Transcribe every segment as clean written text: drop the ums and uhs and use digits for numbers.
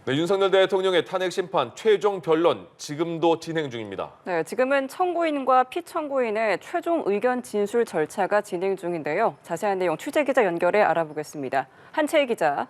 네, 윤석열 대통령의 탄핵 심판 최종 변론 지금도 진행 중입니다. 네, 지금은 청구인과 피청구인의 최종 의견 진술 절차가 진행 중인데요. 자세한 내용 취재기자 연결해 알아보겠습니다. 한채희 기자.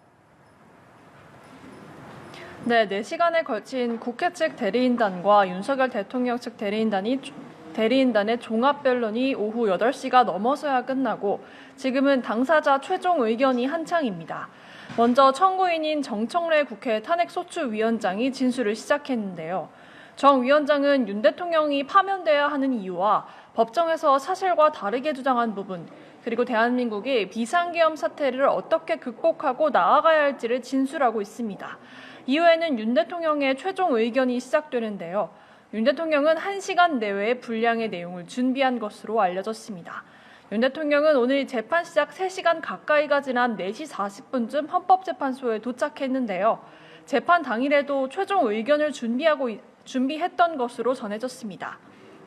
네, 4시간에 걸친 국회 측 대리인단과 윤석열 대통령 측 대리인단의 종합변론이 오후 8시가 넘어서야 끝나고 지금은 당사자 최종 의견이 한창입니다. 먼저 청구인인 정청래 국회 탄핵소추위원장이 진술을 시작했는데요. 정 위원장은 윤 대통령이 파면돼야 하는 이유와 법정에서 사실과 다르게 주장한 부분, 그리고 대한민국이 비상계엄 사태를 어떻게 극복하고 나아가야 할지를 진술하고 있습니다. 이후에는 윤 대통령의 최종 의견이 시작되는데요. 윤 대통령은 1시간 내외에 분량의 내용을 준비한 것으로 알려졌습니다. 윤 대통령은 오늘 재판 시작 3시간 가까이가 지난 4시 40분쯤 헌법재판소에 도착했는데요. 재판 당일에도 최종 의견을 준비했던 것으로 전해졌습니다.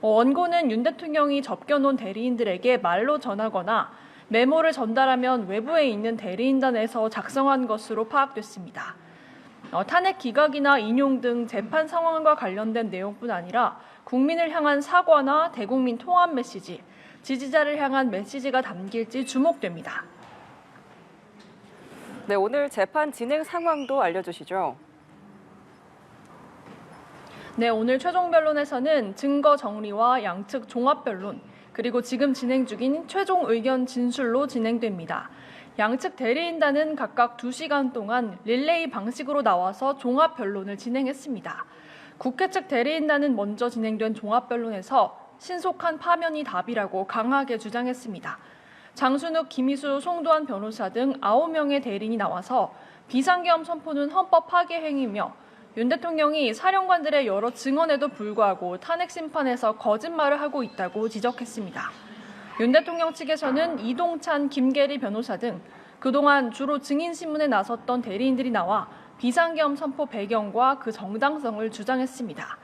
원고는 윤 대통령이 접견온 대리인들에게 말로 전하거나 메모를 전달하면 외부에 있는 대리인단에서 작성한 것으로 파악됐습니다. 탄핵 기각이나 인용 등 재판 상황과 관련된 내용뿐 아니라 국민을 향한 사과나 대국민 통합 메시지, 지지자를 향한 메시지가 담길지 주목됩니다. 네, 오늘 재판 진행 상황도 알려주시죠. 네, 오늘 최종 변론에서는 증거 정리와 양측 종합 변론, 그리고 지금 진행 중인 최종 의견 진술로 진행됩니다. 양측 대리인단은 각각 2시간 동안 릴레이 방식으로 나와서 종합 변론을 진행했습니다. 국회 측 대리인단은 먼저 진행된 종합 변론에서 신속한 파면이 답이라고 강하게 주장했습니다. 장순욱, 김희수, 송도한 변호사 등 9명의 대리인이 나와서 비상계엄 선포는 헌법 파괴 행위며 윤 대통령이 사령관들의 여러 증언에도 불구하고 탄핵 심판에서 거짓말을 하고 있다고 지적했습니다. 윤 대통령 측에서는 이동찬, 김계리 변호사 등 그동안 주로 증인신문에 나섰던 대리인들이 나와 비상계엄 선포 배경과 그 정당성을 주장했습니다.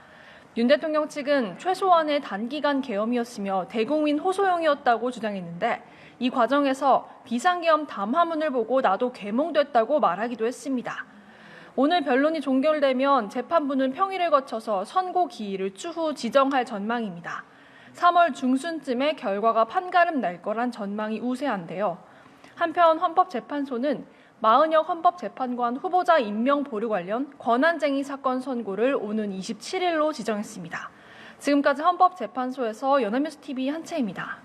윤 대통령 측은 최소한의 단기간 계엄이었으며 대국민 호소용이었다고 주장했는데 이 과정에서 비상계엄 담화문을 보고 나도 계몽됐다고 말하기도 했습니다. 오늘 변론이 종결되면 재판부는 평일을 거쳐서 선고 기일을 추후 지정할 전망입니다. 3월 중순쯤에 결과가 판가름 날 거란 전망이 우세한데요. 한편 헌법재판소는 마은혁 헌법재판관 후보자 임명 보류 관련 권한쟁의 사건 선고를 오는 27일로 지정했습니다. 지금까지 헌법재판소에서 연합뉴스TV 한채입니다.